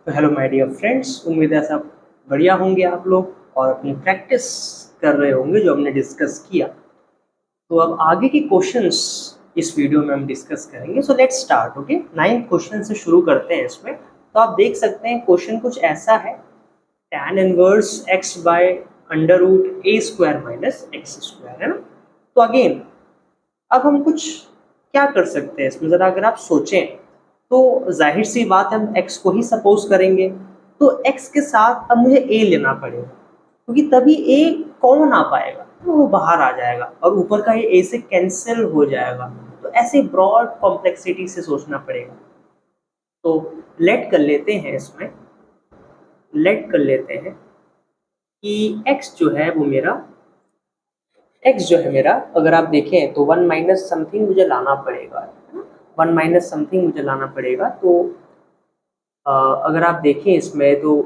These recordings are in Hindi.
तो हेलो माय डियर फ्रेंड्स, उम्मीद है सब बढ़िया होंगे आप लोग और अपनी प्रैक्टिस कर रहे होंगे जो हमने डिस्कस किया। तो अब आगे के क्वेश्चंस इस वीडियो में हम डिस्कस करेंगे। So let's start. Okay, 9th question से शुरू करते हैं। इसमें तो आप देख सकते हैं क्वेश्चन कुछ ऐसा है, tan inverse x by under root a square minus x square, है ना। तो अगेन अब हम कुछ क्या कर सकते हैं इसमें, ज़रा अगर आप सोचें तो जाहिर सी बात है हम x को ही सपोज करेंगे। तो x के साथ अब मुझे a लेना पड़ेगा, क्योंकि तभी a कॉमन आ पाएगा, तो वो बाहर आ जाएगा और ऊपर का ये a से कैंसिल हो जाएगा। तो ऐसे ब्रॉड कॉम्प्लेक्सिटी से सोचना पड़ेगा। तो लेट कर लेते हैं इसमें, लेट कर लेते हैं कि x जो है वो मेरा x जो है मेरा, अगर आप देखें तो वन माइनस समथिंग मुझे लाना पड़ेगा, वन माइनस समथिंग मुझे लाना पड़ेगा। तो अगर आप देखें इसमें तो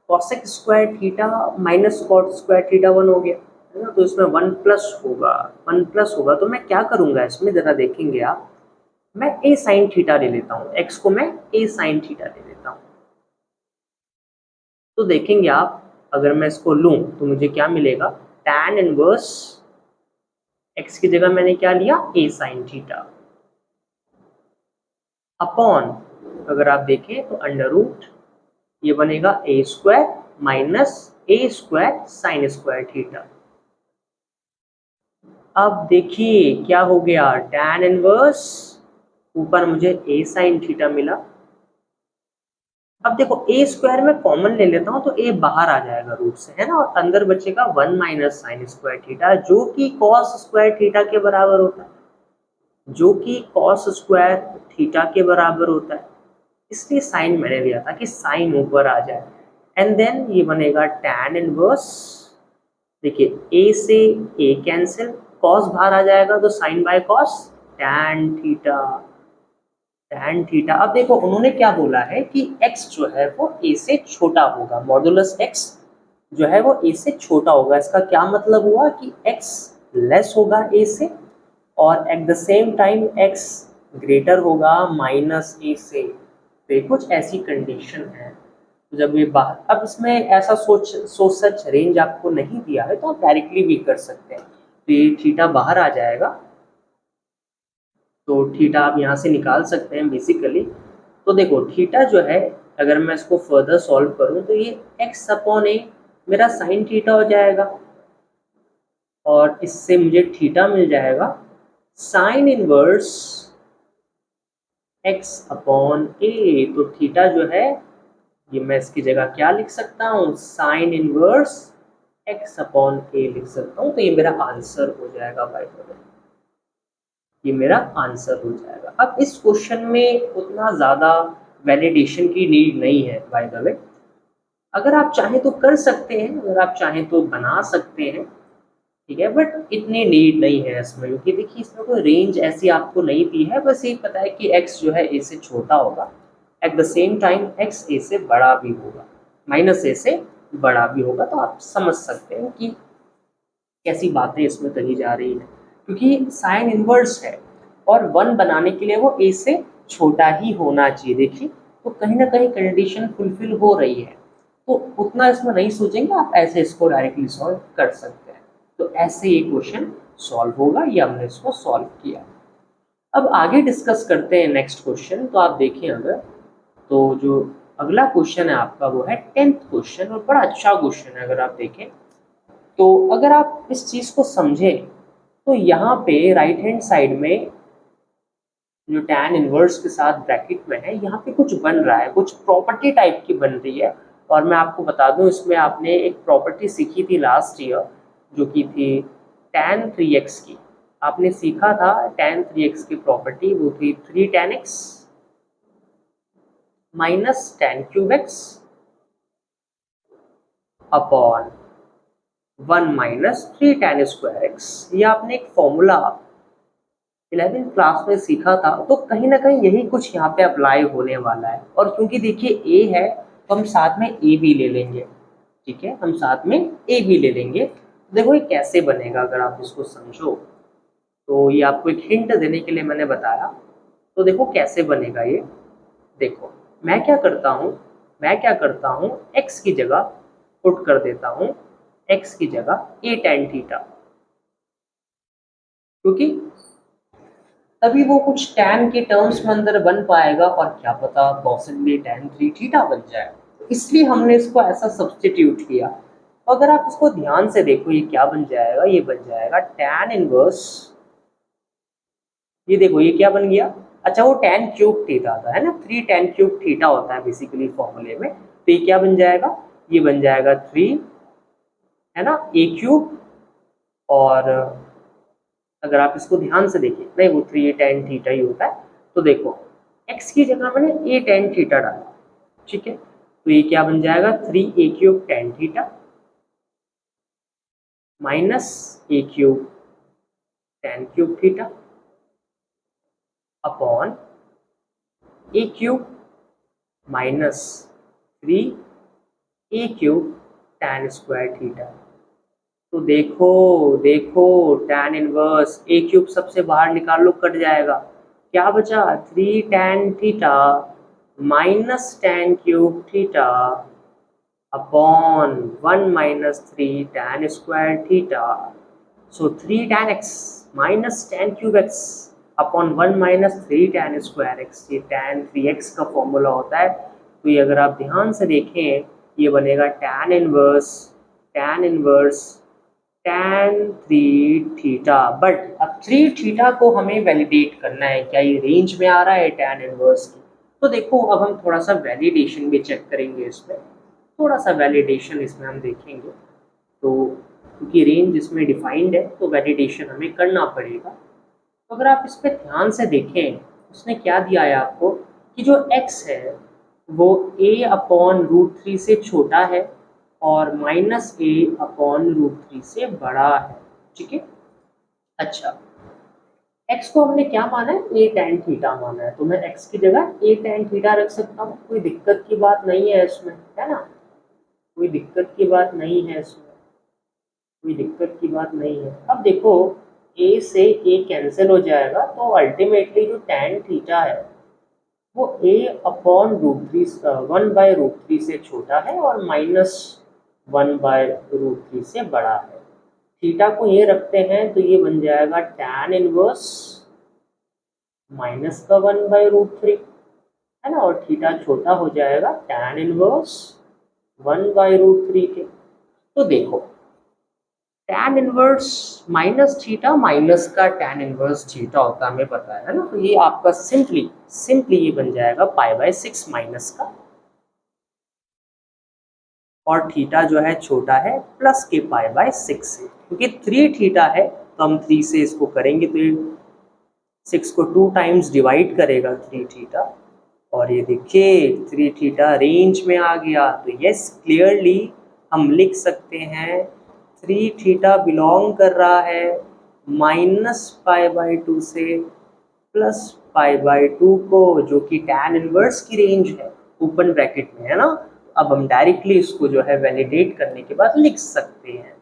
cosec square theta minus cot square theta one हो गया, है ना। तो इसमें वन प्लस होगा, वन प्लस होगा। तो मैं क्या करूँगा इसमें, ज़रा देखेंगे आप, मैं ए साइन थीटा ले लेता हूँ, एक्स को मैं ए साइन थीटा ले लेता हूँ। तो देखेंगे आप, अगर मैं इसको लूँ तो मुझे क्या मिलेगा, टैन इनवर्स एक्स की जगह मैंने क्या लिया, ए साइन थीटा अपॉन, अगर आप देखें तो अंडर रूट ये बनेगा ए स्क्वायर माइनस ए स्क्वायर साइन स्क्वायर थीटा। अब देखिए क्या हो गया, टैन इनवर्स ऊपर मुझे ए साइन थीटा मिला। अब देखो ए स्क्वायर में कॉमन ले लेता हूँ तो ए बाहर आ जाएगा रूट से, है ना, और अंदर बचेगा one minus sine square theta, जो कि कॉस स्क्वायर थीटा के बराबर होता है, जो कि कॉस स्क्वायर थीटा के बराबर होता है। इसलिए साइन मैंने लिया था कि साइन ऊपर आ जाए। एंड देन ये बनेगा टैन इनवर्स, देखिए ए से ए कैंसिल, कॉस बाहर आ जाएगा तो sine by cos, tan theta, tan theta. अब देखो उन्होंने क्या बोला है कि x जो है वो a से छोटा होगा, मॉडुलस x जो है वो a से छोटा होगा। इसका क्या मतलब हुआ कि x लेस होगा a से, और at the same time x greater होगा माइनस a से। तो ये कुछ ऐसी कंडीशन है। तो जब ये बाहर, अब इसमें ऐसा सोच सच रेंज आपको नहीं दिया है तो आप डायरेक्टली भी कर सकते हैं। तो ये थीटा बाहर आ जाएगा, तो थीटा आप यहाँ से निकाल सकते हैं बेसिकली। तो देखो थीटा जो है, अगर मैं इसको फर्दर सॉल्व करूँ तो ये x अपॉन ए मेरा साइन थीटा हो जाएगा, और इससे मुझे थीटा मिल जाएगा साइन इनवर्स x अपॉन ए। तो थीटा जो है ये मैं इसकी जगह क्या लिख सकता हूँ, साइन इनवर्स x अपॉन ए लिख सकता हूँ। तो ये मेरा आंसर हो जाएगा बाय द वे, ये मेरा आंसर हो जाएगा। अब इस क्वेश्चन में उतना ज़्यादा वैलिडेशन की नीड नहीं है बाय द वे। अगर आप चाहें तो कर सकते हैं, अगर आप चाहें तो बना सकते हैं, ठीक है, बट इतनी नीड नहीं है इसमें, क्योंकि देखिए इसमें कोई रेंज ऐसी आपको नहीं दी है। बस ये पता है कि x जो है a से छोटा होगा, at the same time x a से बड़ा भी होगा, माइनस a से बड़ा भी होगा। तो आप समझ सकते हैं कि कैसी बातें इसमें कही जा रही है, क्योंकि साइन इनवर्स है और वन बनाने के लिए वो ए से छोटा ही होना चाहिए। देखिए तो कहीं ना कहीं कंडीशन फुलफिल हो रही है, तो उतना इसमें नहीं सोचेंगे आप, ऐसे इसको डायरेक्टली सॉल्व कर सकते हैं। तो ऐसे ये क्वेश्चन सॉल्व होगा, ये हमने इसको सॉल्व किया। अब आगे डिस्कस करते हैं नेक्स्ट क्वेश्चन। तो आप देखें अगर, तो जो अगला क्वेश्चन है आपका वो है 10th क्वेश्चन, और बड़ा अच्छा क्वेश्चन है। अगर आप देखें तो अगर आप इस चीज़ को समझें तो यहाँ पे राइट हैंड साइड में जो टैन इनवर्स के साथ ब्रैकेट में है, यहाँ पे कुछ बन रहा है, कुछ प्रॉपर्टी टाइप की बन रही है। और मैं आपको बता दूं, इसमें आपने एक प्रॉपर्टी सीखी थी लास्ट ईयर, जो की थी tan 3x की। आपने सीखा था tan 3x की प्रॉपर्टी, वो थी 3 tan x minus tan cube x upon 1 minus 3 tan square x। ये आपने एक फॉर्मूला 11th क्लास में सीखा था। तो कहीं ना कहीं यही कुछ यहाँ पे अप्लाई होने वाला है। और क्योंकि देखिए ए है तो हम साथ में ए भी ले लेंगे, ठीक है, हम साथ में ए भी ले लेंगे। देखो ये कैसे बनेगा, अगर आप इसको समझो तो ये आपको एक हिंट देने के लिए मैंने बताया। तो देखो कैसे बनेगा ये, देखो मैं क्या करता हूँ, मैं क्या करता हूँ, x की जगह पुट कर देता हूँ, x की जगह a tan थीटा, क्योंकि तभी वो कुछ tan के टर्म्स में अंदर बन पाएगा, और क्या पता पॉसिबली tan 3 थीटा बन जाए, इसलिए हमने इसको ऐसा सब्स्टिट्यूट किया। तो अगर आप इसको ध्यान से देखो, ये क्या बन जाएगा, ये बन जाएगा tan इनवर्स, ये देखो ये क्या बन गया, अच्छा वो tan क्यूब थीटा था है ना, 3 tan क्यूब थीटा होता है बेसिकली फॉर्मूले में, तो ये क्या बन जाएगा, ये बन जाएगा 3 है ना a क्यूब, और अगर आप इसको ध्यान से देखिए, नहीं वो 3 tan थीटा ही होता है, तो देखो x की जगह मैंने a tan थीटा डाला, ठीक है, तो ये क्या बन जाएगा 3 a cube tan theta minus a cube tan cube theta upon a cube minus 3 a cube tan square theta. तो देखो देखो tan इनवर्स a क्यूब सबसे बाहर निकाल लो, कट जाएगा, क्या बचा 3 tan theta minus tan cube theta upon 1 minus 3 tan square theta. So 3 tan x minus tan cube x upon 1 minus 3 tan square x, ये tan 3x का फॉर्मूला होता है। तो ये अगर आप ध्यान से देखें, ये बनेगा tan inverse tan 3 theta, but अब 3 थीटा को हमें वैलिडेट करना है, क्या ये रेंज में आ रहा है tan इनवर्स की। तो देखो अब हम थोड़ा सा वैलिडेशन भी चेक करेंगे, इसमें थोड़ा सा वैलिडेशन इसमें हम देखेंगे, तो क्योंकि रेंज इसमें डिफाइंड है तो वैलिडेशन हमें करना पड़ेगा। तो अगर आप इस पर ध्यान से देखें, उसने क्या दिया है आपको कि जो x है वो a अपॉन रूट 3 से छोटा है और माइनस a अपॉन रूट 3 से बड़ा है, ठीक है। अच्छा, x को हमने क्या माना है, a tan थीटा माना है, तो मैं x की जगह a tan थीटा रख सकता हूँ, कोई दिक्कत की बात नहीं है इसमें, है ना, कोई दिक्कत की बात नहीं है इसमें, कोई दिक्कत की बात नहीं है। अब देखो a से a कैंसिल हो जाएगा, तो अल्टीमेटली जो tan थीटा है वो a अपॉन रूट 3 1/√3 से छोटा है और माइनस 1/√3 से बड़ा है। थीटा को ये रखते हैं तो ये बन जाएगा tan इनवर्स माइनस का 1/√3 है ना, और थीटा छोटा हो जाएगा tan इनवर्स 1/√3 के। तो देखो tan inverse minus theta minus का tan इनवर्स थीटा होता है, हमें पता है ना, तो ये आपका सिंपली ये बन जाएगा π/6 माइनस का, और थीटा जो है छोटा है प्लस के π/6 से, क्योंकि 3 थीटा है तो हम 3 से इसको करेंगे तो 6 को 2 टाइम्स डिवाइड करेगा 3 थीटा, और ये देखिए 3 थीटा रेंज में आ गया, तो यस क्लियरली हम लिख सकते हैं 3 थीटा बिलोंग कर रहा है -π/2 से प्लस π/2 को, जो कि tan इनवर्स की रेंज है ओपन ब्रैकेट में, है ना। अब हम डायरेक्टली इसको जो है वैलिडेट करने के बाद लिख सकते हैं,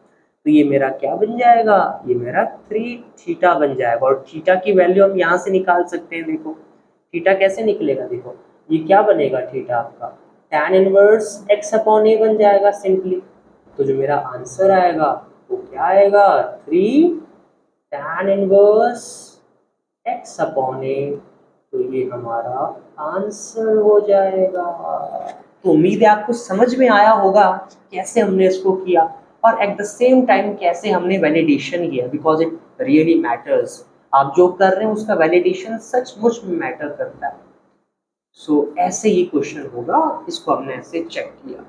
तो ये मेरा क्या बन जाएगा, ये मेरा 3 थीटा बन जाएगा, और थीटा की वैल्यू हम यहाँ से निकाल सकते हैं। देखो थीटा कैसे निकलेगा, देखो ये क्या बनेगा थीटा आपका tan inverse x upon a बन जाएगा सिंपली, तो जो मेरा आंसर आएगा वो क्या आएगा 3 tan inverse x upon a, तो ये हमारा आंसर हो जाएगा। तो उम्मीद है आपको समझ में आया होगा कैसे हमने इसको किया, और एट द सेम टाइम कैसे हमने वैलिडेशन किया, बिकॉज इट रियली मैटर्स, आप जो कर रहे हैं उसका वैलिडेशन सचमुच में मैटर करता है। सो ऐसे ये क्वेश्चन होगा, इसको हमने ऐसे चेक किया।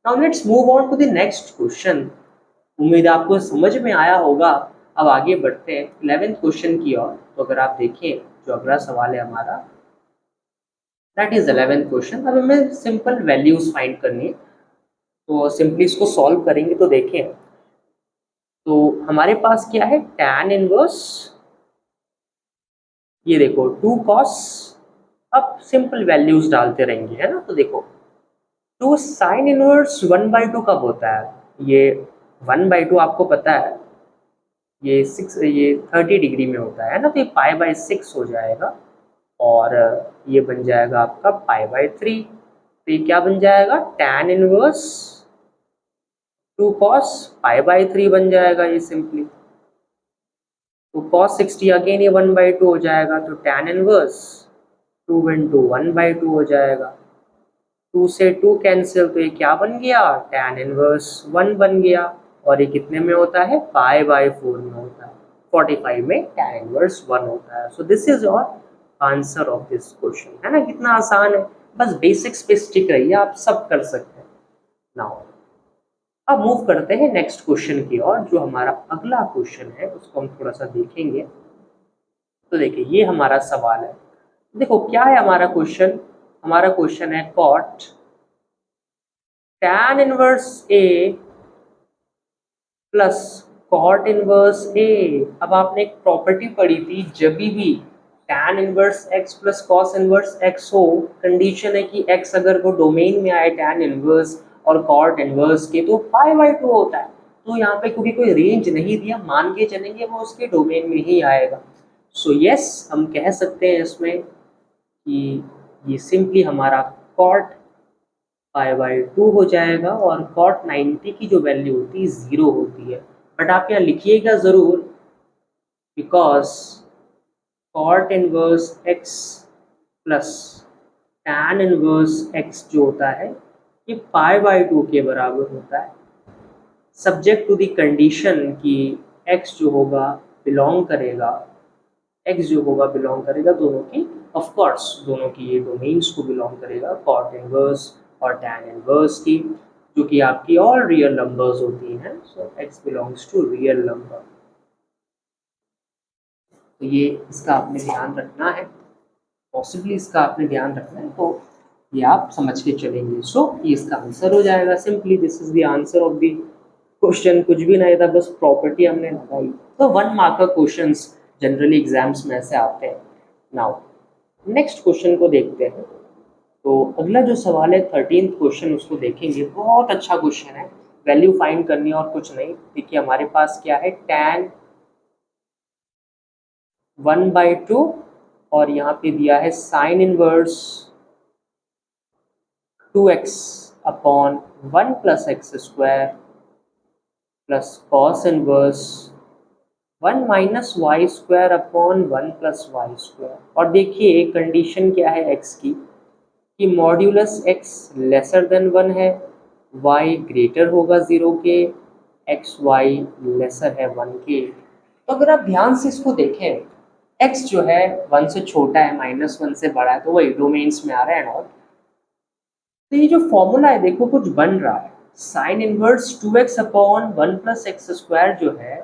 Now let's move on to the next question. उम्मीद है आपको समझ में आया होगा। अब आगे बढ़ते हैं 11th क्वेश्चन की ओर। तो अगर आप देखें जो अगला सवाल है हमारा, दैट इज 11th क्वेश्चन। अब हमें सिंपल वैल्यूज फाइंड करनी है, तो सिंपली इसको सॉल्व करेंगे। तो देखें तो हमारे पास क्या है, tan इनवर्स, ये देखो 2 cos, अब सिंपल वैल्यूज डालते रहेंगे, है ना। तो देखो तो साइन इनवर्स 1/2 कब होता है, ये 1/2 आपको पता है ये 30 डिग्री में होता है ना, तो ये π/6 हो जाएगा, और ये बन जाएगा आपका π/3, तो ये क्या बन जाएगा, tan इनवर्स 2 cos π/3 बन जाएगा ये सिंपली। तो cos 60 अगेन ये 1/2 हो जाएगा, तो tan इनवर्स 2 into 1/2 हो जाएगा। 2 से 2 कैंसिल, तो ये क्या बन गया, tan इनवर्स 1 बन गया। और ये कितने में होता है, π/4 में होता है। 45 में tan इनवर्स 1 होता है। So this is your answer of this question, है ना, कितना आसान है। बस बेसिक्स पे स्टिक रहिए, आप सब कर सकते हैं। नाउ अब मूव करते हैं नेक्स्ट क्वेश्चन की ओर। जो हमारा अगला क्वेश्चन है उसको हम थोड़ा सा देखेंगे। तो देखिए ये हमारा सवाल है। देखो क्या है हमारा क्वेश्चन, हमारा क्वेश्चन है कॉट tan इनवर्स ए प्लस कॉट इनवर्स ए। अब आपने एक प्रॉपर्टी पढ़ी थी, जब भी tan inverse x plus cos inverse x हो, कंडीशन है कि x अगर वो डोमेन में आए tan इनवर्स और कॉट इनवर्स के, तो π/2 होता है। तो यहाँ पे क्योंकि कोई रेंज नहीं दिया, मान के चलेंगे वो उसके डोमेन में ही आएगा। सो यस, हम कह सकते हैं इसमें कि ये सिंपली हमारा कॉट π/2 हो जाएगा, और कॉट 90 की जो वैल्यू होती है 0 होती है। बट आप यहाँ लिखिएगा ज़रूर, because cot inverse x plus tan inverse x जो होता है ये π/2 के बराबर होता है, सब्जेक्ट टू द कंडीशन कि x जो होगा बिलोंग करेगा, x जो होगा बिलोंग करेगा दोनों की, ऑफ कोर्स दोनों की ये डोमेन्स को बिलोंग करेगा, कॉट इनवर्स और tan इनवर्स की, जो कि आपकी ऑल रियल नंबर्स होती हैं। So x belongs to real number. तो ये इसका आपने ध्यान रखना है, पॉसिबली इसका आपने ध्यान रखना है, तो ये आप समझ के चलेंगे। सो ये इसका आंसर हो जाएगा simply, this is the answer of the question. कुछ भी नहीं था, बस प्रॉपर्टी हमने लगाई। तो 1 मार्क का क्वेश्चंस जनरली एग्जाम्स में ऐसे आते हैं। नाउ नेक्स्ट क्वेश्चन को देखते हैं। तो अगला जो सवाल है 13th क्वेश्चन, उसको देखेंगे। बहुत अच्छा क्वेश्चन है, वैल्यू फाइंड करनी है और कुछ नहीं। देखिए हमारे पास क्या है, tan 1/2 और यहाँ पे दिया है sine inverse 2x upon 1 plus x square plus cos inverse 1 minus y square upon 1 plus y square. और देखिए कंडीशन क्या है x की, कि मॉड्यूलस x लेसर देन 1 है, y ग्रेटर होगा 0 के, एक्स वाई लेसर है 1 के। तो अगर आप ध्यान से इसको देखें, x जो है 1 से छोटा है, -1 से बड़ा है, तो वही डोमेन्स में आ रहा है। और तो ये जो फॉर्मूला है देखो कुछ बन रहा है, sine inverse 2x upon 1 plus x square जो है,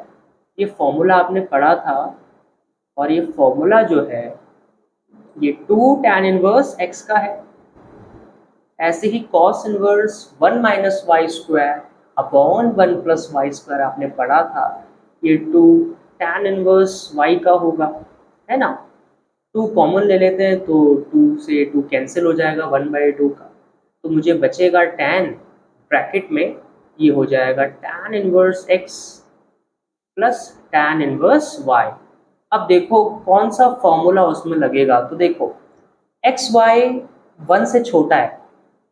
ये फॉर्मूला आपने पढ़ा था। और ये फॉर्मूला जो है ये 2 tan इनवर्स x का है। ऐसे ही cos inverse 1 minus y square upon 1 plus y square आपने पढ़ा था, ये 2 tan इनवर्स y का होगा, है ना। 2 कॉमन ले लेते हैं, तो 2 से 2 कैंसिल हो जाएगा 1/2 का, तो मुझे बचेगा tan, ब्रैकेट में ये हो जाएगा tan inverse x plus tan inverse y। अब देखो कौन सा फॉर्मूला उसमें लगेगा, तो देखो एक्स वाई 1 से छोटा है,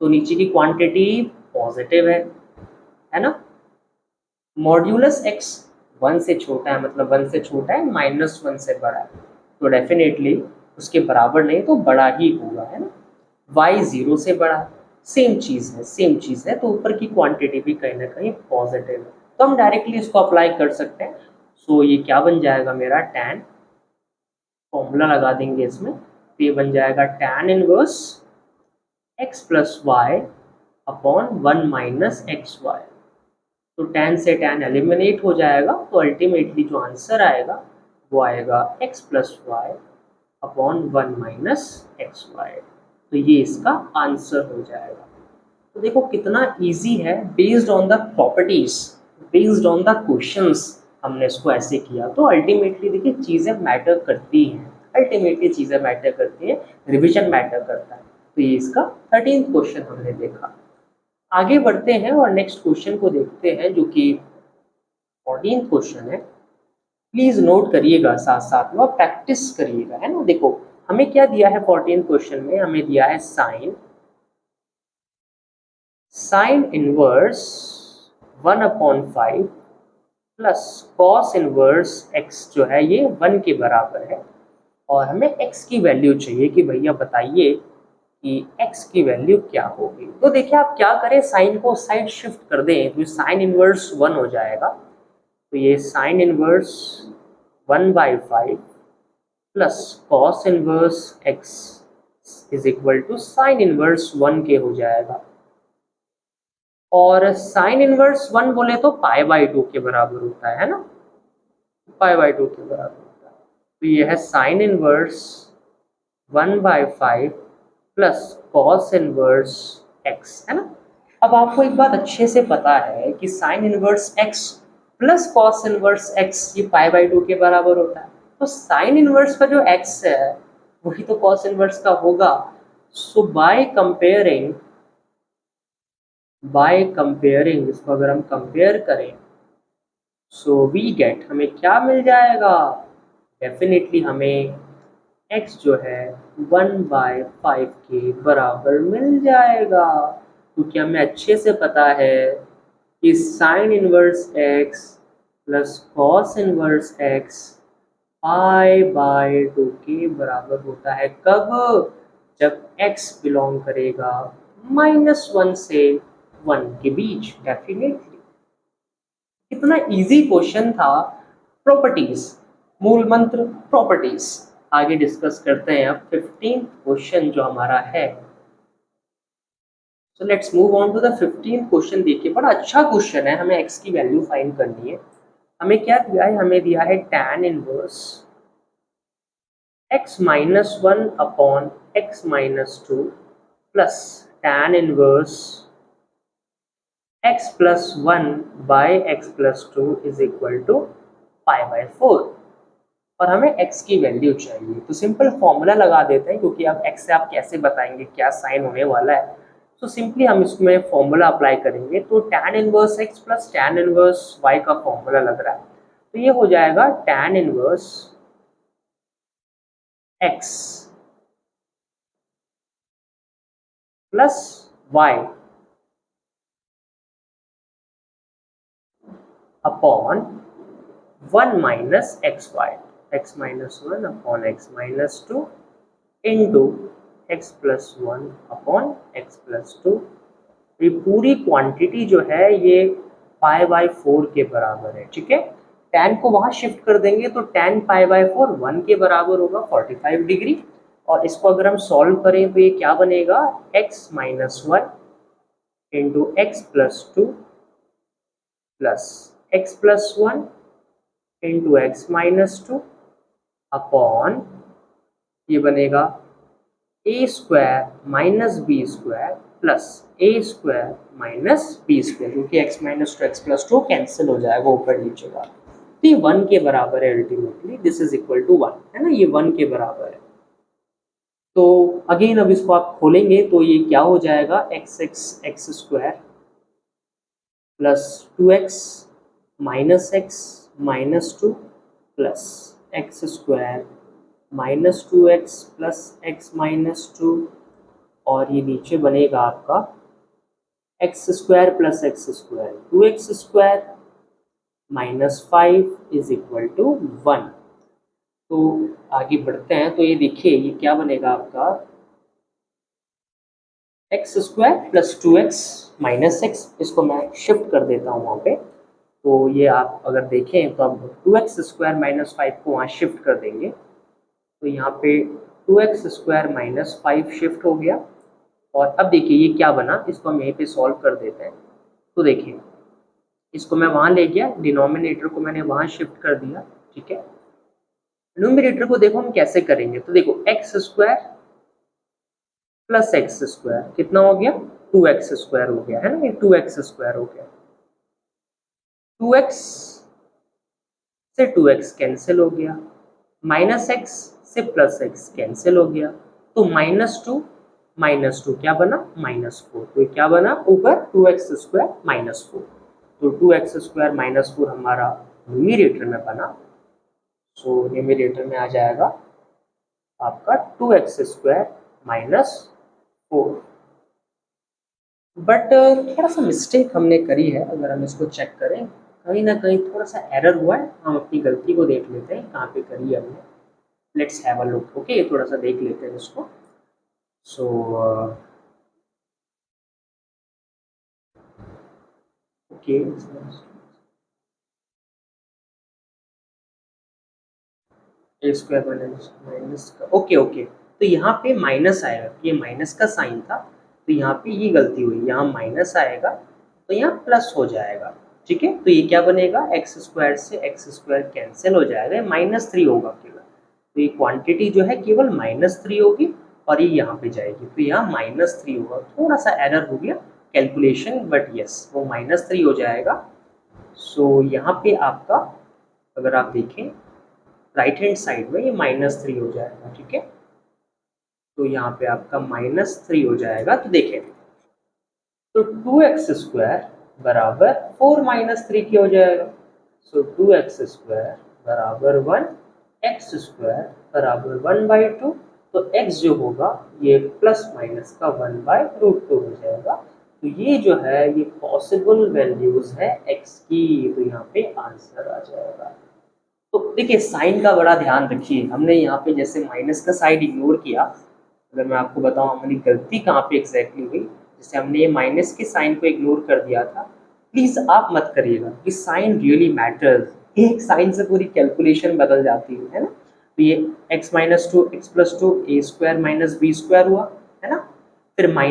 तो नीचे की क्वांटिटी पॉजिटिव है ना। मॉड्यूलस x 1 से छोटा है, मतलब 1 से छोटा है, -1 से बड़ा है, तो डेफिनेटली उसके बराबर नहीं तो बड़ा ही होगा, है ना। y 0 से बड़ा है, सेम चीज़ है, तो ऊपर की क्वांटिटी भी कहीं ना कहीं पॉजिटिव है, तो हम डायरेक्टली इसको अप्लाई कर सकते हैं। सो ये क्या बन जाएगा मेरा, tan, फॉर्मूला लगा देंगे इसमें, तो ये बन जाएगा tan inverse x plus y upon 1 minus x y. तो tan से tan एलिमिनेट हो जाएगा, तो अल्टीमेटली जो आंसर आएगा वो आएगा x plus y upon 1 minus x y. तो ये इसका आंसर हो जाएगा। तो देखो कितना इजी है, based on the properties, based on the questions हमने इसको ऐसे किया। तो अल्टीमेटली देखिए चीज़ें मैटर करती हैं, अल्टीमेटली चीज़ें मैटर करती हैं, रिविजन मैटर करता है। तो ये इसका 13th क्वेश्चन हमने देखा। आगे बढ़ते हैं और नेक्स्ट क्वेश्चन को देखते हैं, जो कि 14th क्वेश्चन है। प्लीज नोट करिएगा, साथ साथ में प्रैक्टिस करिएगा, है ना। देखो हमें क्या दिया है 14th क्वेश्चन में, हमें दिया है sine sine inverse 1/5 plus cos inverse x जो है ये 1 के बराबर है, और हमें x की वैल्यू चाहिए कि भैया बताइए कि x की वैल्यू क्या होगी। तो देखिए आप क्या करें, साइन को साइड शिफ्ट कर दें तो साइन इनवर्स 1 हो जाएगा। तो ये sine inverse 1/5 plus cos inverse x is equal to sine inverse 1 के हो जाएगा। और साइन इनवर्स 1 बोले तो π/2 के बराबर होता है ना, π/2 के बराबर होता है। तो ये है sine inverse 1/5 plus cos inverse x, है ना। अब आपको एक बात अच्छे से पता है कि sine inverse x plus cos inverse x ये π/2 के बराबर होता है। तो साइन इनवर्स का जो x है वही तो कॉस इनवर्स का होगा। सो बाय कंपेयरिंग इसको अगर हम कंपेयर करें, सो वी गेट, हमें क्या मिल जाएगा, डेफिनेटली हमें x जो है 1/5 के बराबर मिल जाएगा, क्योंकि हमें अच्छे से पता है कि sine inverse x plus cos inverse x π/2 के बराबर होता है। कब, जब x बिलोंग करेगा -1 से 1 के बीच। डेफिनेटली कितना इजी क्वेश्चन था। प्रॉपर्टीज, मूल मंत्र प्रॉपर्टीज आगे डिस्कस करते हैं। अब 15th क्वेश्चन जो हमारा है, so let's move on to the 15th question. देखिए बड़ा अच्छा क्वेश्चन है, हमें x की वैल्यू फाइंड करनी है। हमें क्या दिया है, हमें दिया है tan inverse x - 1 upon x - 2 plus tan inverse x plus 1 by x प्लस 2 इज इक्वल टू π/4, और हमें x की वैल्यू चाहिए। तो सिंपल फॉर्मूला लगा देते हैं, क्योंकि अब x से आप कैसे बताएंगे क्या साइन होने वाला है। तो सिंपली हम इसमें फॉर्मूला अप्लाई करेंगे। तो tan inverse x plus tan inverse y का फॉर्मूला लग रहा है, तो ये हो जाएगा tan inverse x plus y upon 1 minus xy, x minus 1 upon x minus 2 into x plus 1 upon x प्लस 2। ये पूरी क्वांटिटी जो है ये π/4 के बराबर है, ठीक है। tan को वहां शिफ्ट कर देंगे तो tan π/4 1 के बराबर होगा 45 डिग्री। और इसको अगर हम सॉल्व करें तो ये क्या बनेगा, x minus 1 into x plus 2 plus x plus 1 into x minus 2 upon ये बनेगा a square minus b square plus a square minus b square, क्योंकि x minus 2 x plus 2 cancel हो जाएगा ऊपर नीचे का। तो ये 1 के बराबर है ultimately, this is equal to 1, है ना, ये 1 के बराबर है। तो अगेन अब इसको आप खोलेंगे तो ये क्या हो जाएगा, x square plus 2x minus x minus 2 plus x square minus 2x plus x minus 2, और ये नीचे बनेगा आपका x square plus x square 2x square minus 5 is equal to 1। तो आगे बढ़ते हैं, तो ये देखिए ये क्या बनेगा आपका x square plus 2x minus x, इसको मैं शिफ्ट कर देता हूँ वहाँ पे। तो ये आप अगर देखें तो अब 2x स्क्वायर माइनस 5 को वहाँ शिफ्ट कर देंगे, तो यहाँ पे 2x स्क्वायर माइनस 5 शिफ्ट हो गया। और अब देखिए ये क्या बना, इसको हम यहीं पे सॉल्व कर देते हैं। तो देखिए इसको मैं वहाँ ले गया, डिनोमिनेटर को मैंने वहाँ शिफ्ट कर दिया, ठीक है। न्यूमरेटर को देखो हम कैसे करेंगे, तो देखो x square plus x square कितना हो गया, 2x स्क्वायर हो गया, है ना, ये 2x स्क्वायर हो गया। 2x से 2x कैंसिल हो गया, माइनस एक्स से प्लस एक्स कैंसिल हो गया, तो माइनस टू क्या बना, -4। तो क्या बना ऊपर 2x स्क्वायर -4, तो 2x स्क्वायर -4 हमारा न्यूमरेटर में बना। सो न्यूमरेटर में आ जाएगा आपका 2x स्क्वायर -4। बट थोड़ा सा मिस्टेक हमने करी है, अगर हम इसको चेक करें कहीं ना कहीं थोड़ा सा एरर हुआ है। हम अपनी गलती को देख लेते हैं कहाँ पे करी है हमने। Let's have a look. Okay, थोड़ा सा देख लेते हैं इसको। सो ओके, ए स्क्वायर माइनस माइनस का, ओके ओके, तो यहाँ पे माइनस आएगा, ये माइनस का साइन था, तो यहाँ पे ये गलती हुई, यहाँ माइनस आएगा तो यहाँ प्लस हो जाएगा। ठीक है, तो ये क्या बनेगा, एक्स स्क्वायर से एक्स स्क्वायर कैंसिल हो जाएगा, -3 होगा केवल। तो ये क्वांटिटी जो है केवल -3 होगी और ये यहाँ पे जाएगी, तो यहाँ -3 होगा। थोड़ा सा एरर हो गया कैलकुलेशन, बट यस वो -3 हो जाएगा। सो यहाँ पे आपका, अगर आप देखें राइट हैंड साइड में, ये -3 हो जाएगा। ठीक है, तो यहाँ पे आपका -3 हो जाएगा। तो देखें, तो 2x² बराबर 4 -3 की हो जाएगा। सो 2x² बराबर 1, x² बराबर 1/2। तो x जो होगा ये प्लस माइनस का 1/√2 हो जाएगा। तो ये जो है ये पॉसिबल वैल्यूज है x की, तो यहाँ पे आंसर आ जाएगा। तो देखिए साइन का बड़ा ध्यान रखिए, हमने यहाँ पे जैसे माइनस का साइड इग्नोर किया। अगर मैं आपको बताऊँ हमारी गलती कहाँ पे एग्जैक्टली हुई, जैसे हमने ये माइनस के साइन को इग्नोर कर दिया था। प्लीज़ आप मत करिएगा कि साइन रियली मैटर्स, एक साइन से पूरी कैलकुलेशन बदल जाती है ना। तो ये x-2 x+2 a² - b² हुआ, है ना। फिर -a²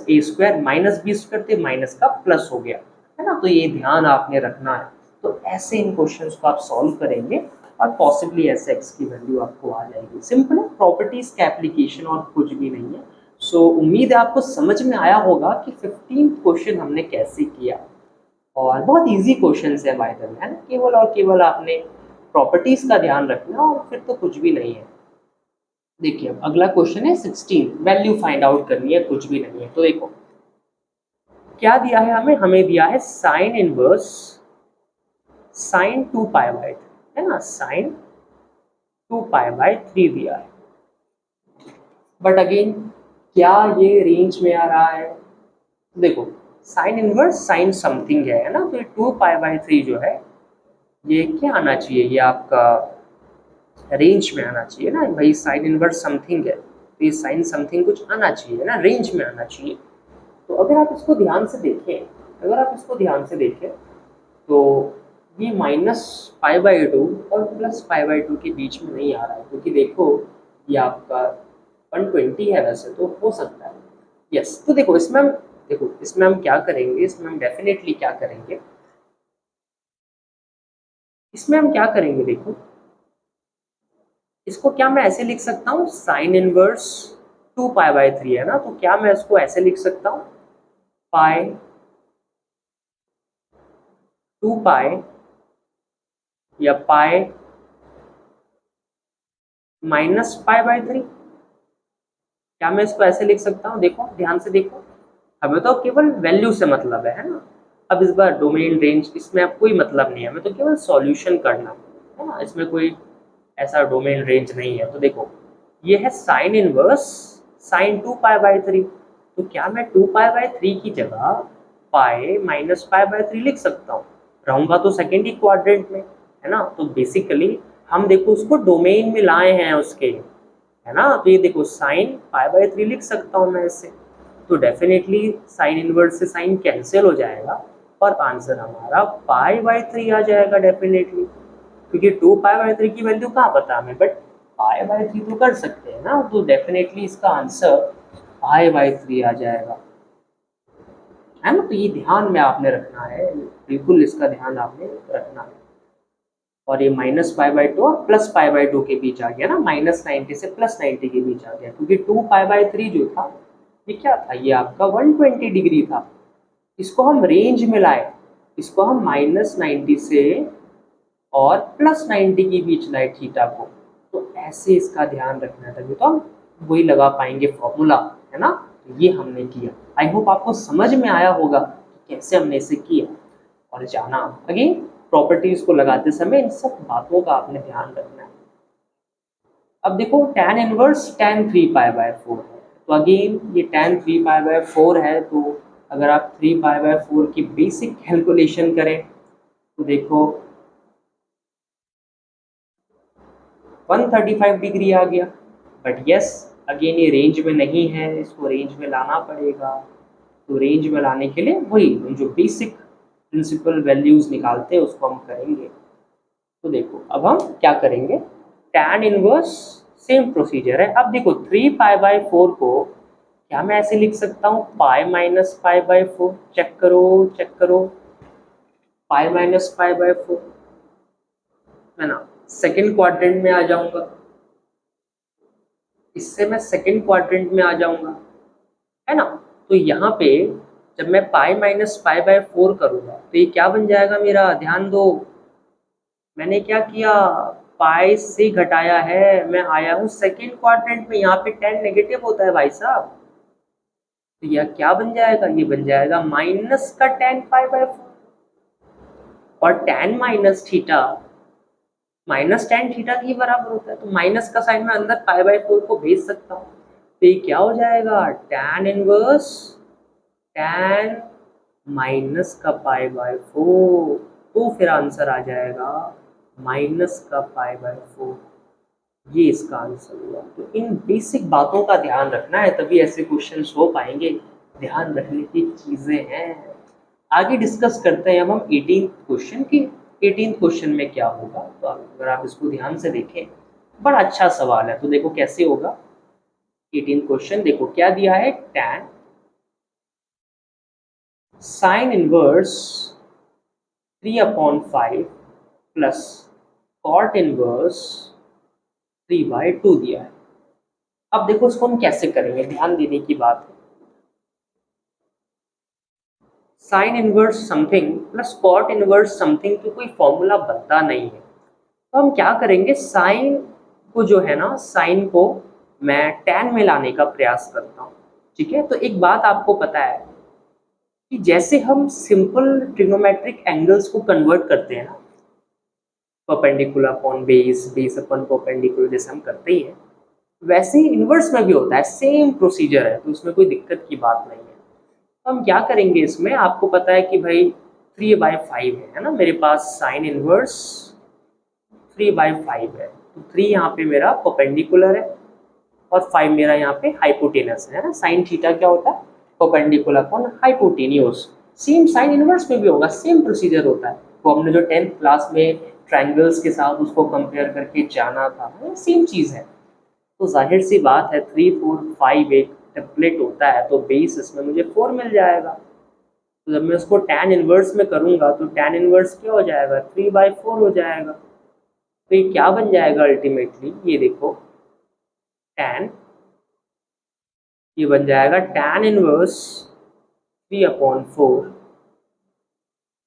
- b² थे, माइनस का प्लस हो गया, है ना। तो ये ध्यान आपने रखना है। तो ऐसे इन क्वेश्चंस को आप सॉल्व करेंगे और पॉसिबली ऐसे एक्स की वैल्यू आपको आ जाएगी। सिंपल है, प्रॉपर्टीज का एप्लीकेशन और कुछ भी नहीं है। सो उम्मीद है आपको समझ में आया होगा कि 15 क्वेश्चन हमने कैसे किया, और बहुत इजी क्वेश्चन है बाय द वे, है ना। केवल और केवल आपने प्रॉपर्टीज का ध्यान रखना और फिर तो कुछ भी नहीं है। देखिए अब अगला क्वेश्चन है 16, वैल्यू फाइंड आउट करनी है, कुछ भी नहीं है। तो देखो क्या दिया है हमें, हमें दिया है साइन इनवर्स साइन 2π/3, है ना, साइन 2π/3 दिया है। बट अगेन क्या ये रेंज में आ रहा है, देखो साइन इनवर्स साइन समथिंग है ना, तो 2π/3 जो है ये क्या आना चाहिए, ये आपका रेंज में आना चाहिए ना भाई। साइन इनवर्स समथिंग है तो ये साइन समथिंग कुछ आना चाहिए ना, रेंज में आना चाहिए। तो अगर आप इसको ध्यान से देखें, अगर आप इसको ध्यान से देखें तो ये -π/2 और +π/2 के बीच में नहीं आ रहा है, क्योंकि देखो ये आपका 120 है वैसे तो हो सकता है। यस, तो देखो इसमें हम, देखो इसमें हम क्या करेंगे, इसमें हम डेफिनेटली क्या करेंगे, इसमें हम क्या करेंगे, देखो इसको क्या मैं ऐसे लिख सकता हूँ, साइन इनवर्स 2π/3 है ना, तो क्या मैं इसको ऐसे लिख सकता हूँ, पाई 2π या पाई -π/3, क्या मैं इसको ऐसे लिख सकता हूँ, देखो ध्यान से देखो, हमें तो केवल वैल्यू से मतलब है ना। अब इस बार डोमेन रेंज इसमें अब कोई मतलब नहीं है, हमें तो केवल सॉल्यूशन करना है ना, इसमें कोई ऐसा डोमेन रेंज नहीं है। तो देखो ये है साइन इनवर्स साइन 2π/3, तो क्या मैं 2π/3 की जगह पाई -π/3 लिख सकता हूँ, रहूंगा तो सेकेंड ही क्वाड्रेंट में, है ना। तो बेसिकली हम देखो उसको डोमेन में लाए हैं उसके, है ना। तो ये देखो साइन π/3 लिख सकता हूँ मैं इससे, तो डेफिनेटली साइन इनवर्स से साइन कैंसिल हो जाएगा और आंसर हमारा π/3 आ जाएगा डेफिनेटली, क्योंकि 2π/3 की वैल्यू कहाँ पता हमें, बट π/3 तो कर सकते हैं ना। तो डेफिनेटली इसका आंसर π/3 आ जाएगा, है ना। तो ये ध्यान में आपने रखना है, बिल्कुल इसका ध्यान आपने रखना है। और ये -π/2 और +π/2 के बीच आ गया ना, -90 से +90 के बीच आ गया, क्योंकि 2π/3 जो था ये क्या था, ये आपका 120 डिग्री था। इसको हम रेंज में लाए, इसको हम -90 से और +90 के बीच लाए थीटा को। तो ऐसे इसका ध्यान रखना है, तभी तो हम वही लगा पाएंगे फॉर्मूला, है ना। तो ये हमने किया, आई होप आपको समझ में आया होगा कि कैसे हमने इसे किया। और जाना अगेन प्रॉपर्टीज को लगाते समय इन सब बातों का आपने ध्यान रखना है। अब देखो tan इनवर्स tan 3π/4 है, तो अगेन ये tan 3π/4 है, तो अगर आप 3π/4 की बेसिक कैलकुलेशन करें तो देखो 135 डिग्री आ गया। बट यस, अगेन ये रेंज में नहीं है, इसको रेंज में लाना पड़ेगा। तो रेंज में लाने के लिए वही हम जो बेसिक प्रिंसिपल वैल्यूज निकालते हैं उसको हम करेंगे। तो देखो अब हम क्या करेंगे, tan इनवर्स सेम प्रोसीजर है। अब देखो 3π/4 को क्या मैं ऐसे लिख सकता हूँ, π-π/4। चेक करो चेक करो, π-π/4 है ना। सेकेंड क्वाड्रेंट में आ जाऊंगा, इससे मैं सेकेंड क्वाड्रेंट में आ जाऊंगा, है ना। तो यहाँ पे जब मैं π-π/4 करूंगा तो ये क्या बन जाएगा मेरा, ध्यान दो मैंने क्या किया, पाई से घटाया है, मैं आया हूँ सेकेंड क्वाड्रेंट में। यहाँ पे tan नेगेटिव होता है भाई साहब, तो यह क्या बन जाएगा, ये बन जाएगा माइनस का tan π/4। और tan minus theta minus tan theta के बराबर होता है, तो माइनस का साइन में अंदर π/4 को भेज सकता हूँ। तो ये क्या हो जाएगा, tan इनवर्स tan माइनस का π/4। तो फिर आंसर आ जाएगा माइनस का π/4। ये इसका आंसर हुआ। तो इन बेसिक बातों का ध्यान रखना है, तभी ऐसे क्वेश्चंस हो पाएंगे। ध्यान रखने की चीजें हैं। आगे डिस्कस करते हैं अब हम 18th क्वेश्चन की। 18th क्वेश्चन में क्या होगा, तो अगर आप इसको ध्यान से देखें, बड़ा अच्छा सवाल है। तो देखो कैसे होगा 18th क्वेश्चन, देखो क्या दिया है, tan sine inverse 3/5 plus cot inverse 3/2 दिया है। अब देखो इसको हम कैसे करेंगे, ध्यान देने की बात है। Sine inverse something plus cot inverse something की कोई फॉर्मूला बनता नहीं है। तो हम क्या करेंगे, साइन को जो है ना, साइन को मैं tan में लाने का प्रयास करता हूँ। ठीक है, तो एक बात आपको पता है कि जैसे हम सिंपल ट्रिग्नोमेट्रिक एंगल्स को कन्वर्ट करते हैं ना, perpendicular upon base, base upon perpendicular, जैसे हम करते ही हैं, वैसे ही इनवर्स में भी होता है, सेम प्रोसीजर है। तो उसमें कोई दिक्कत की बात नहीं है। तो हम क्या करेंगे इसमें, आपको पता है कि भाई 3/5 है ना मेरे पास, साइन इनवर्स 3/5 है। तो 3 यहाँ पे मेरा परपेंडिकुलर है और 5 मेरा यहाँ पे हाइपोटेनस है ना। साइन थीटा क्या होता है, perpendicular upon hypotenuse. Same sine inverse में भी होगा, सेम प्रोसीजर होता है। वो हमने जो 10th क्लास में ट्राइंगल्स के साथ उसको कंपेयर करके जाना था, सेम चीज़ है। तो जाहिर सी बात है 3 4 5 एक टेम्पलेट होता है, तो बेस इसमें मुझे 4 मिल जाएगा। तो जब मैं उसको tan इनवर्स में करूंगा तो tan इनवर्स क्या हो जाएगा, 3/4 हो जाएगा। तो ये क्या बन जाएगा अल्टीमेटली, ये देखो tan, ये बन जाएगा tan इनवर्स 3/4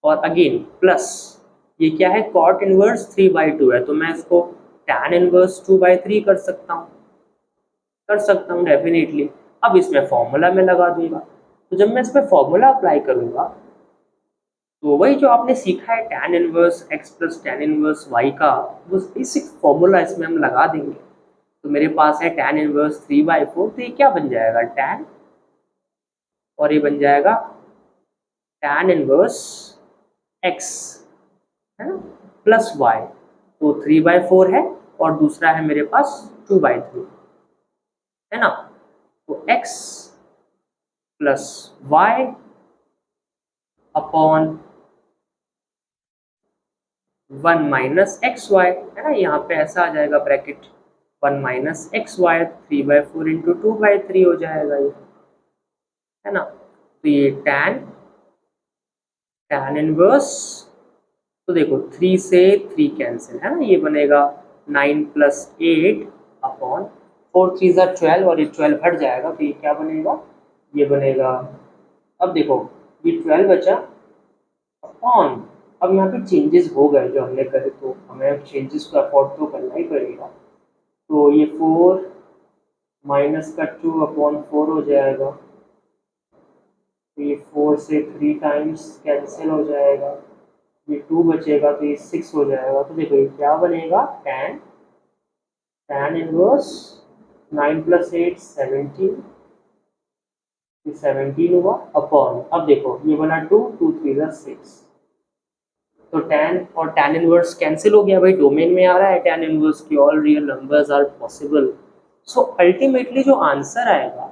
और अगेन प्लस ये क्या है, cot इनवर्स 3/2 है। तो मैं इसको tan इनवर्स 2/3 कर सकता हूँ डेफिनेटली। अब इसमें फॉर्मूला में लगा दूंगा। तो जब मैं इसमें फॉर्मूला अप्लाई करूंगा तो वही जो आपने सीखा है tan inverse x plus tan inverse y का, वो बेसिक फॉर्मूला इसमें हम लगा देंगे। तो मेरे पास है tan इनवर्स 3/4, तो ये क्या बन जाएगा, tan, और ये बन जाएगा tan इनवर्स x, है ना, प्लस y। तो 3/4 है और दूसरा है मेरे पास 2/3, है ना। तो x plus y upon 1 minus x y, है ना। यहाँ पे ऐसा आ जाएगा bracket, 1 minus x y, 3/4 into 2/3 हो जाएगा ये, है ना। तो ये tan इनवर्स, तो देखो 3 से 3 कैंसिल, है ना, ये बनेगा 9 प्लस 8 अपॉन 4 3 12, और ये 12 हट जाएगा तो ये क्या बनेगा, ये बनेगा, अब देखो ये 12 बचा अपॉन, अब यहाँ पे चेंजेस हो गए जो हमने करे, तो हमें चेंजेस को अफोर्ड तो करना ही पड़ेगा। तो ये 4 माइनस का 2/4 हो जाएगा। तो ये 4 से 3 टाइम्स कैंसिल हो जाएगा, ये 2 बचेगा तो ये 6 हो जाएगा। तो देखो ये क्या बनेगा, tan इनवर्स 9 प्लस 8 17, ये 17 हुआ अपॉन, अब देखो ये बना 2, 2 3 6, तो tan और tan इनवर्स कैंसिल हो गया भाई, डोमेन में आ रहा है tan इनवर्स की all real numbers are possible. So ultimately जो आंसर आएगा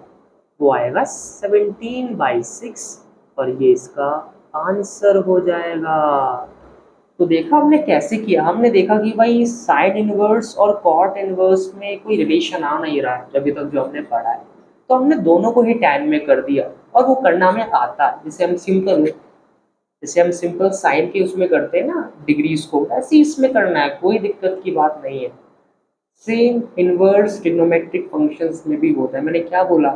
वो आएगा 17/6 और ये इसका आंसर हो जाएगा। तो देखा हमने कैसे किया, हमने देखा कि भाई साइन इनवर्स और कॉट इनवर्स में कोई रिलेशन आ नहीं रहा है अभी तक जो हमने पढ़ा है, तो हमने दोनों को ही tan में कर दिया और वो करना हमें आता है। जैसे हम सिंपल साइन के उसमें करते हैं ना डिग्रीज को, ऐसे ही इसमें करना है, कोई दिक्कत की बात नहीं है। सेम इनवर्स ट्रिग्नोमेट्रिक फंक्शंस में भी होता है, मैंने क्या बोला,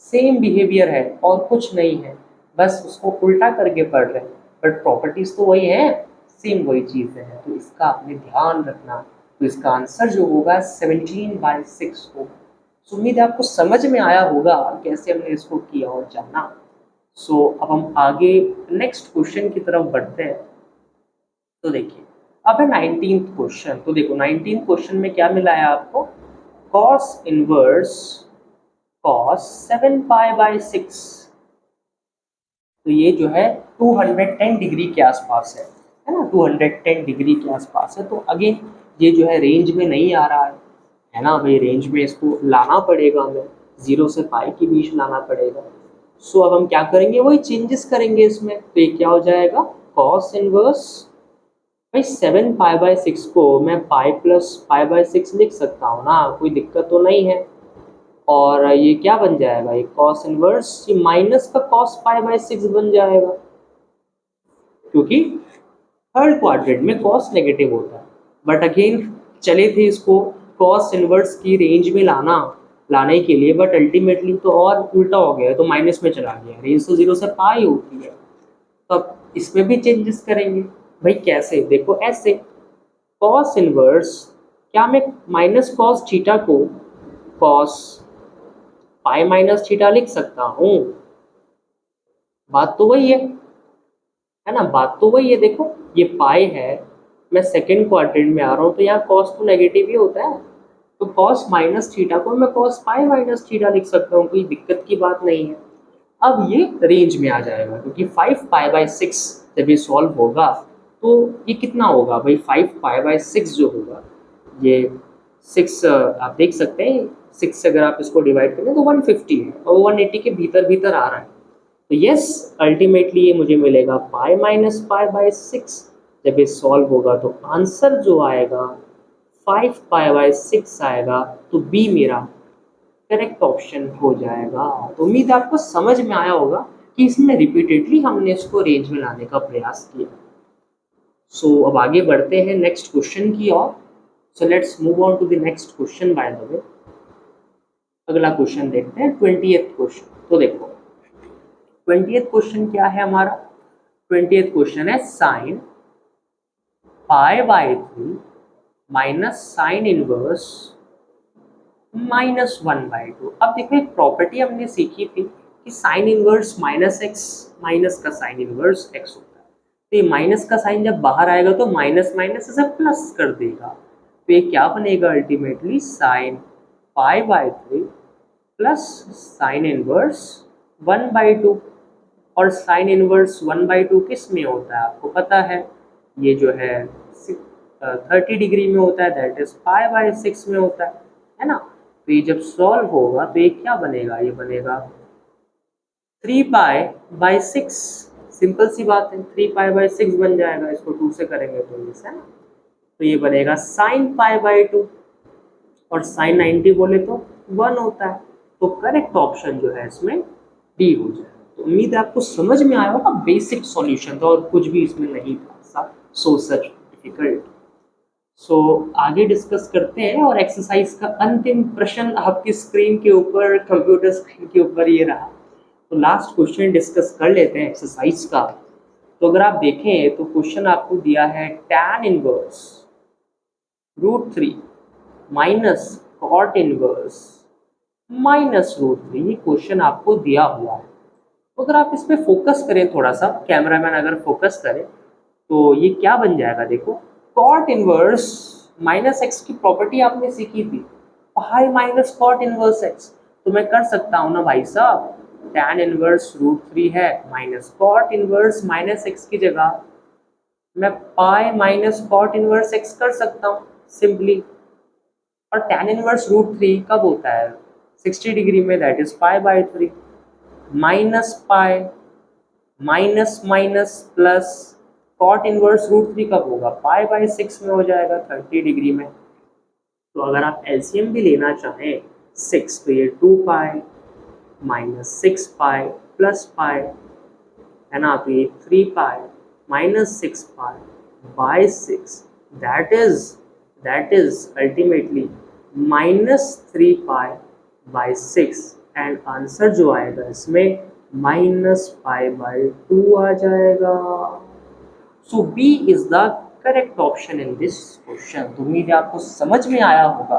सेम बिहेवियर है और कुछ नहीं है, बस उसको उल्टा करके पढ़ रहे हैं, बट प्रॉपर्टीज तो वही है, सेम वही चीज़ें हैं, तो इसका आपने ध्यान रखना। तो इसका आंसर जो होगा 17/6 होगा। तो उम्मीद है आपको समझ में आया होगा कैसे हमने इसको किया और जाना। सो अब हम आगे नेक्स्ट क्वेश्चन की तरफ बढ़ते हैं। तो देखिए अब है 19th क्वेश्चन। तो देखो 19th क्वेश्चन में क्या मिला है आपको, cos इनवर्स cos 7π/6। तो ये जो है 210 डिग्री के आसपास है ना, 210 डिग्री के आसपास है। तो अगेन ये जो है रेंज में नहीं आ रहा है ना भाई, रेंज में इसको लाना पड़ेगा हमें, 0 से पाई के बीच लाना पड़ेगा। सो अब हम क्या करेंगे, वही चेंजेस करेंगे इसमें। तो ये क्या हो जाएगा, cos इनवर्स भाई 7π/6 को मैं पाई प्लस π/6 लिख सकता हूँ ना, कोई दिक्कत तो नहीं है। और ये क्या बन जाएगा, ये cos इनवर्स, ये माइनस का cos π/6 बन जाएगा, क्योंकि थर्ड क्वाड्रेंट में cos नेगेटिव होता है। बट अगेन चले थे इसको cos इनवर्स की रेंज में लाने के लिए, बट अल्टीमेटली तो और उल्टा हो गया, तो माइनस में चला गया, रेंज तो 0 से पाई होती है। तो अब इसमें भी चेंजेस करेंगे भाई, कैसे, देखो ऐसे cos इनवर्स, क्या मैं माइनस cos थीटा को cos पाई माइनस थीटा लिख सकता हूँ, बात तो वही है ना, बात तो वही है। देखो ये पाई है, मैं सेकेंड क्वाड्रेंट में आ रहा हूँ, तो यहाँ cos तो नेगेटिव ही होता है, तो cos माइनस थीटा को मैं cos पाई माइनस थीटा लिख सकता हूँ, कोई दिक्कत की बात नहीं है। अब ये रेंज में आ जाएगा, क्योंकि 5π/6 जब ये सॉल्व होगा तो ये कितना होगा भाई, 5π/6 जो होगा, ये 6 आप देख सकते हैं, 6 से अगर आप इसको डिवाइड करें तो 150 है, और 180 के भीतर भीतर आ रहा है। तो यस अल्टीमेटली ये मुझे मिलेगा पाई माइनस π/6। जब ये सॉल्व होगा तो आंसर जो आएगा 5π/6 आएगा, तो बी मेरा करेक्ट ऑप्शन हो जाएगा। तो उम्मीद आपको समझ में आया होगा कि इसमें रिपीटेडली हमने इसको रेंज में लाने का प्रयास किया। सो अब आगे बढ़ते हैं नेक्स्ट क्वेश्चन की ओर। So let's move on to the next question by the way. अगला क्वेश्चन देखते हैं 20th क्वेश्चन। तो देखो 20th क्वेश्चन क्या है हमारा, 20th क्वेश्चन है साइन π/3 माइनस साइन इनवर्स -1/2। अब देखो एक प्रॉपर्टी हमने सीखी थी कि साइन इनवर्स -x माइनस का साइन इनवर्स x होता है। तो ये माइनस का साइन जब बाहर आएगा तो माइनस माइनस इसे प्लस कर देगा, तो ये क्या बनेगा ultimately sine π/3 plus sine inverse 1/2। और साइन इनवर्स 1/2 किस में होता है आपको पता है, ये जो है 30 डिग्री में होता है, दैट इज π/6 में होता है ना। तो ये जब सॉल्व होगा तो ये क्या बनेगा, ये बनेगा 3π/6, सिंपल सी बात है, 3π/6 बन जाएगा, इसको 2 से करेंगे तो ये है ना। तो ये बनेगा साइन π/2, और साइन 90 बोले तो 1 होता है, तो करेक्ट ऑप्शन जो है इसमें डी हो जाएगा। तो उम्मीद है आपको समझ में आया होगा, बेसिक सॉल्यूशन था और कुछ भी इसमें नहीं था सो सच डिफिकल्ट। सो आगे डिस्कस करते हैं, और एक्सरसाइज का अंतिम प्रश्न आपकी स्क्रीन के ऊपर, कंप्यूटर स्क्रीन के ऊपर ये रहा। तो लास्ट क्वेश्चन डिस्कस कर लेते हैं एक्सरसाइज का। तो अगर आप देखें तो क्वेश्चन आपको दिया है tan inverse √3 minus cot inverse -√3, ये क्वेश्चन आपको दिया हुआ है। तो अगर आप इस पर फोकस करें थोड़ा सा, कैमरामैन अगर फोकस करे तो ये क्या बन जाएगा, देखो cot इनवर्स -x की प्रॉपर्टी आपने सीखी थी, pi minus cot inverse x, तो मैं कर सकता हूँ ना भाई साहब, tan इनवर्स √3 है minus cot inverse minus x की जगह मैं pi minus cot inverse x कर सकता हूँ सिंपली। और tan इनवर्स √3 कब होता है 60 डिग्री में, that is pi minus pi minus minus plus cot inverse √3 कब होगा पाई/6 में हो जाएगा 30 डिग्री में। तो अगर आप एलसीएम भी लेना चाहें 6 तो ये 2 पाई माइनस 6 पाई प्लस पाई है ना, तो ये 3 pi minus 6 pi by 6 that is ultimately minus 3 pi by 6 and answer जो आएगा इसमें माइनस पाई/2 आ जाएगा। So B is the correct option in this question. तो उम्मीद है आपको समझ में आया होगा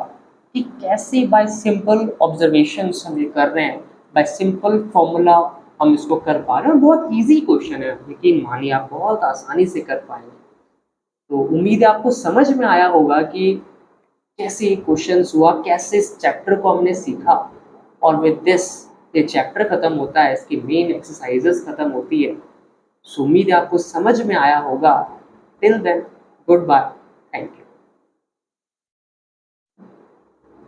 कि कैसे बाय सिंपल ऑब्जर्वेशन हम ये कर रहे हैं, बाय सिंपल फॉर्मूला हम इसको कर पा रहे हैं। बहुत इजी क्वेश्चन है, लेकिन मानिए आप बहुत आसानी से कर पाएंगे। तो उम्मीद है आपको समझ में आया होगा कि कैसे क्वेश्चंस हुआ, कैसे इस चैप्टर को हमने सीखा, और विद दिस ये चैप्टर खत्म होता है, इसकी मेन एक्सरसाइजेस खत्म होती है। सो उम्मीद है आपको समझ में आया होगा। Till then goodbye, thank you.